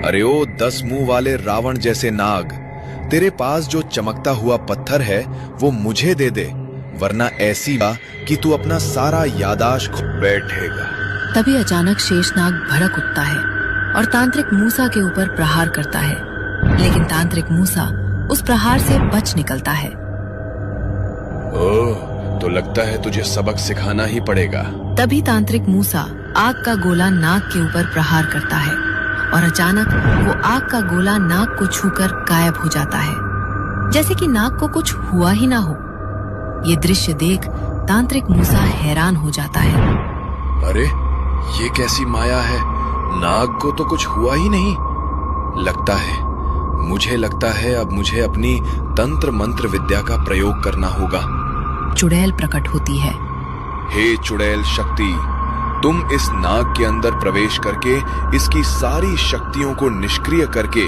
अरे ओ 10 मुंह वाले रावण जैसे नाग, तेरे पास जो चमकता हुआ पत्थर है वो मुझे दे दे, वरना ऐसी बात कि तू अपना सारा यादाश्त खो बैठेगा। तभी अचानक शेषनाग भड़क उठता है और तांत्रिक मूसा के ऊपर प्रहार करता है, लेकिन तांत्रिक मूसा उस प्रहार से बच निकलता है। ओह, तो लगता है तुझे सबक सिखाना ही पड़ेगा। तभी तांत्रिक मूसा आग का गोला नाग के ऊपर प्रहार करता है और अचानक वो आग का गोला नाग को छूकर गायब हो जाता है, जैसे कि नाग को कुछ हुआ ही ना हो। ये दृश्य देख तांत्रिक मूसा हैरान हो जाता है। अरे ये कैसी माया है, नाग को तो कुछ हुआ ही नहीं। मुझे लगता है अब मुझे अपनी तंत्र मंत्र विद्या का प्रयोग करना होगा। चुड़ैल प्रकट होती है। हे चुड़ैल शक्ति, तुम इस नाग के अंदर प्रवेश करके इसकी सारी शक्तियों को निष्क्रिय करके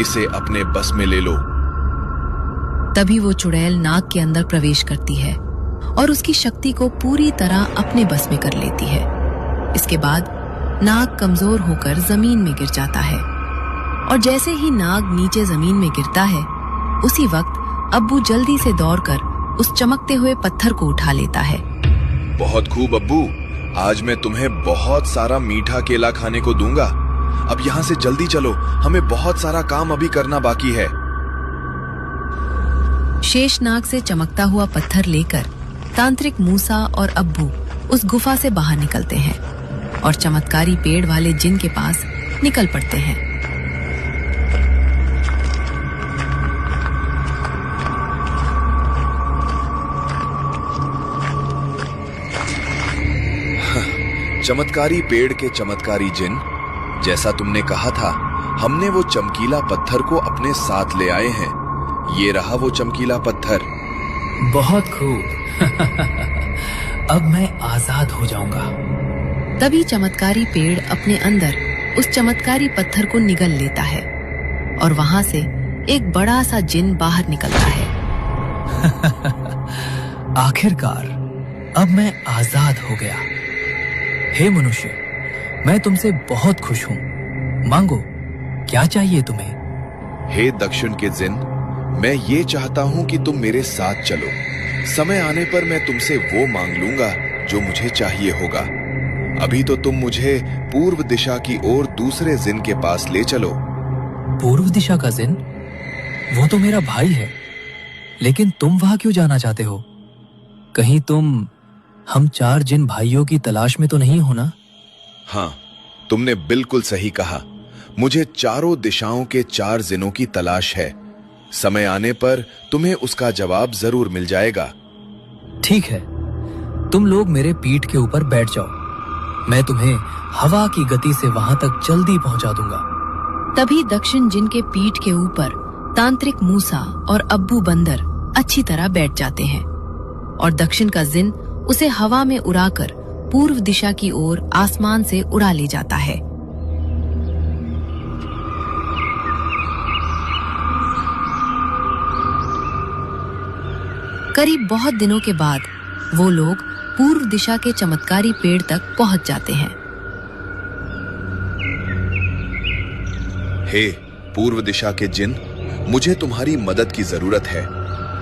इसे अपने बस में ले लो। तभी वो चुड़ैल नाग के अंदर प्रवेश करती है और उसकी शक्ति को पूरी तरह अपने बस में कर लेती है। इसके बाद नाग कमजोर होकर जमीन में गिर जाता है और जैसे ही नाग नीचे जमीन में गिरता है, उसी वक्त अब्बू जल्दी से दौड़कर उस चमकते हुए पत्थर को उठा लेता है। बहुत खूब अब्बू, आज मैं तुम्हें बहुत सारा मीठा केला खाने को दूंगा। अब यहाँ से जल्दी चलो, हमें बहुत सारा काम अभी करना बाकी है। शेषनाग से चमकता हुआ पत्थर लेकर तांत्रिक मूसा और अब्बू उस गुफा से बाहर निकलते हैं और चमत्कारी पेड़ वाले जिन के पास निकल पड़ते हैं। चमत्कारी पेड़ के चमत्कारी जिन, जैसा तुमने कहा था, हमने वो चमकीला पत्थर को अपने साथ ले आए हैं। ये रहा वो चमकीला पत्थर। बहुत खूब। अब मैं आजाद हो जाऊंगा। तभी चमत्कारी पेड़ अपने अंदर उस चमत्कारी पत्थर को निगल लेता है और वहां से एक बड़ा सा जिन बाहर निकलता है। आखिरकार अब मैं आजाद हो गया। हे मनुष्य, मैं तुमसे बहुत खुश हूँ। मांगो, क्या चाहिए तुम्हें? हे दक्षिण के जिन, मैं ये चाहता हूँ कि तुम मेरे साथ चलो। समय आने पर मैं तुमसे वो मांग लूंगा जो मुझे चाहिए होगा। अभी तो तुम मुझे पूर्व दिशा की ओर दूसरे जिन के पास ले चलो। पूर्व दिशा का जिन? वो तो मेरा भाई है, लेकिन तुम वहां क्यों जाना चाहते हो? कहीं तुम हम 4 जिन भाइयों की तलाश में तो नहीं हो ना? हाँ, तुमने बिल्कुल सही कहा। मुझे चारों दिशाओं के 4 जिनों की तलाश है। समय आने पर तुम्हें उसका जवाब जरूर मिल जाएगा। ठीक है, तुम लोग मेरे पीठ के ऊपर बैठ जाओ। मैं तुम्हें हवा की गति से वहां तक जल्दी पहुंचा दूंगा। तभी दक्षिण जिन के पीठ के ऊपर तांत्रिक मूसा और अब्बू बंदर अच्छी तरह बैठ जाते हैं और दक्षिण का जिन उसे हवा में उड़ाकर पूर्व दिशा की ओर आसमान से उड़ा ले जाता है। करीब बहुत दिनों के बाद वो लोग पूर्व दिशा के चमत्कारी पेड़ तक पहुंच जाते हैं। हे पूर्व दिशा के जिन, मुझे तुम्हारी मदद की जरूरत है।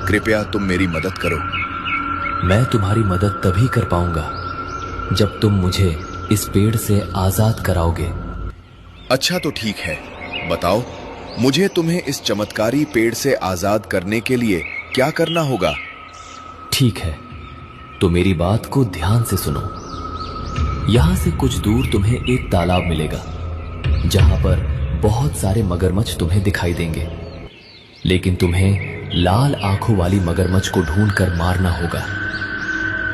कृपया तुम मेरी मदद करो। मैं तुम्हारी मदद तभी कर पाऊंगा जब तुम मुझे इस पेड़ से आजाद कराओगे। अच्छा तो ठीक है, बताओ मुझे तुम्हें इस चमत्कारी पेड़ से आजाद करने के लिए क्या करना होगा? ठीक है, तो मेरी बात को ध्यान से सुनो। यहां से कुछ दूर तुम्हें एक तालाब मिलेगा जहां पर बहुत सारे मगरमच्छ तुम्हें दिखाई देंगे, लेकिन तुम्हें लाल आंखों वाली मगरमच्छ को ढूंढकर मारना होगा।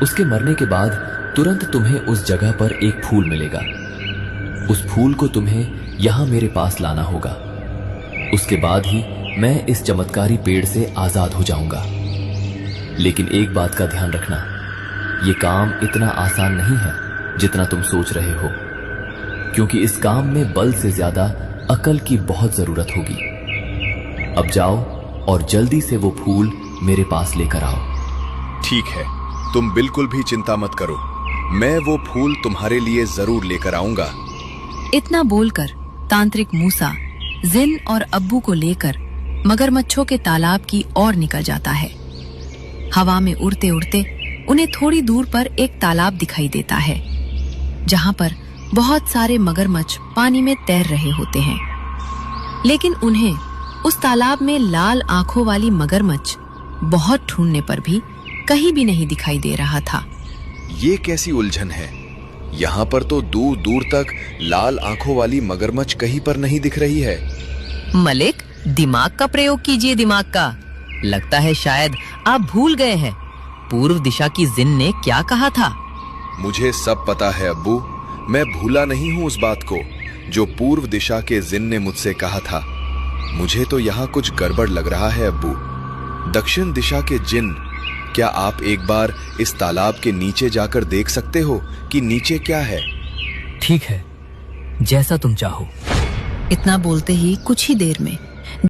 उसके मरने के बाद तुरंत तुम्हें उस जगह पर एक फूल मिलेगा। उस फूल को तुम्हें यहां मेरे पास लाना होगा। उसके बाद ही मैं इस चमत्कारी पेड़ से आजाद हो जाऊंगा। लेकिन एक बात का ध्यान रखना, ये काम इतना आसान नहीं है जितना तुम सोच रहे हो, क्योंकि इस काम में बल से ज्यादा अकल की बहुत जरूरत होगी। अब जाओ और जल्दी से वो फूल मेरे पास लेकर आओ। ठीक है, तुम बिल्कुल भी चिंता मत करो, मैं वो फूल तुम्हारे लिए जरूर लेकर आऊंगा। इतना बोलकर तांत्रिक मूसा जिन और अब्बू को लेकर मगरमच्छों के तालाब की ओर निकल जाता है। हवा में उड़ते उड़ते उन्हें थोड़ी दूर पर एक तालाब दिखाई देता है, जहां पर बहुत सारे मगरमच्छ पानी में तैर रहे होते हैं। लेकिन उन्हें उस तालाब में लाल आंखों वाली मगरमच्छ बहुत ढूंढने पर भी कहीं भी नहीं दिखाई दे रहा था। ये कैसी उलझन है? यहाँ पर तो दूर दूर तक लाल आंखों वाली मगरमच्छ कहीं पर नहीं दिख रही है। मलिक, दिमाग का प्रयोग कीजिए, दिमाग का। लगता है शायद आप भूल गए हैं पूर्व दिशा की जिन ने क्या कहा था। मुझे सब पता है अब्बू, मैं भूला नहीं हूँ उस बात को जो पूर्व दिशा के जिन ने मुझसे कहा था। मुझे तो यहाँ कुछ गड़बड़ लग रहा है अब्बू। दक्षिण दिशा के जिन, क्या आप एक बार इस तालाब के नीचे जाकर देख सकते हो कि नीचे क्या है? ठीक है, जैसा तुम चाहो। इतना बोलते ही कुछ ही देर में